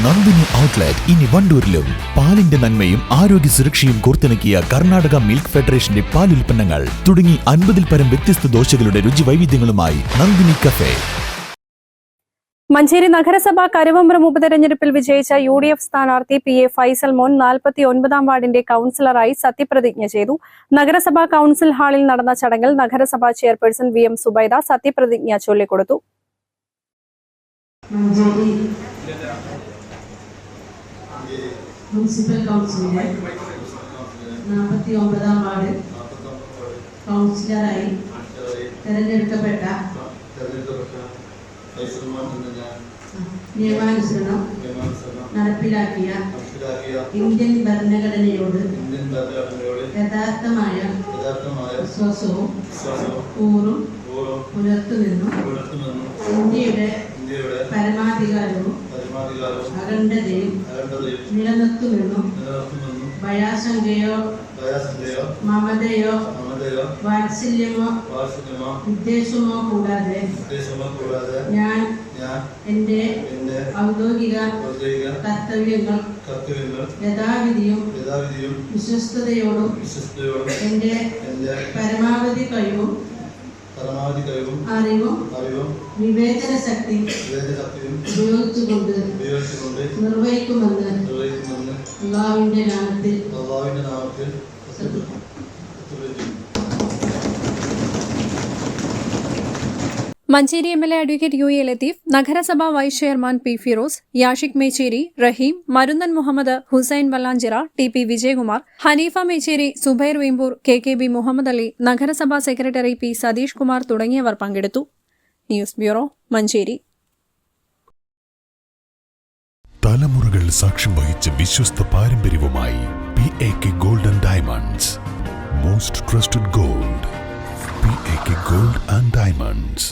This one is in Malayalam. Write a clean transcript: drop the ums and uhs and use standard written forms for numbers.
നന്ദിനി ഔട്ട്ലെറ്റ് ഇനി വണ്ടൂരിലും. പാലിന്റെ നന്മയും ആരോഗ്യ സുരക്ഷയും കോർത്തിണക്കിയ കർണാടക മിൽക്ക് ഫെഡറേഷന്റെ പാലുൽപ്പന്നങ്ങൾ തുടങ്ങി 50-ൽ പരം വ്യത്യസ്ത ദോശകളുടെ രുചി വൈവിധ്യങ്ങളുമായി നന്ദിനി കഫേ. മഞ്ചേരി നഗരസഭ കരുവമ്പ്രം ഉപതെരഞ്ഞെടുപ്പിൽ വിജയിച്ച UDF സ്ഥാനാർത്ഥി PA ഫൈസൽ മോൻ 49-ാം വാർഡിന്റെ കൌൺസിലറായി സത്യപ്രതിജ്ഞ ചെയ്തു. നഗരസഭാ കൌൺസിൽ ഹാളിൽ നടന്ന ചടങ്ങിൽ നഗരസഭാ ചെയർപേഴ്സൺ VM സുബൈദ സത്യപ്രതിജ്ഞ ചൊല്ലിക്കൊടുത്തു. മുനിസിപ്പൽ കൗൺസിലിലെ 49-ാം വാർഡ് കൗൺസിലറായി തെരഞ്ഞെടുക്കപ്പെട്ട നിയമാനുസരണം നടപ്പിലാക്കിയ ഇന്ത്യൻ ഭരണഘടനയോട് യഥാർത്ഥമായ വിശ്വാസവും കൂറും പുലർത്തുമെന്നും ഇന്ത്യയുടെ പരമാധികാരവും അഖണ്ഡതയും നിലനിർത്തുമെന്നും ഭയാശങ്കയോ മമതയോ വാത്സല്യമോ ഉദ്ദേശമോ കൂടാതെ ഞാൻ എന്റെ ഔദ്യോഗിക കർത്തവ്യങ്ങൾ യഥാവിധിയും വിശ്വസ്തയോടും എന്റെ പരമാവധി കഴിവും അറിവും വിവേചന ശക്തി ഉപയോഗിച്ചുകൊണ്ട് നിർവഹിക്കുമെന്ന് അല്ലാഹുവിന്റെ നാമത്തിൽ Manjeri MLA advocate UA Latheef, നഗരസഭാ vice chairman P Firoz, Yashik Mecheri, Rahim, Marunnan Muhammad, Hussain Vallanchira, TP Vijayakumar, Haneefa Mecheri, Zubair Veempur, KKB Muhammad Ali, നഗരസഭാ സെക്രട്ടറി P സതീഷ് കുമാർ തുടങ്ങിയവർ പങ്കെടുത്തു. News bureau, Manjeri. തലമുറകൾ സാക്ഷ്യം വഹിച്ച വിശ്വസ്ത പാരമ്പര്യവുമായി PAK Gold and Diamonds. Most trusted gold. PAK Gold and Diamonds.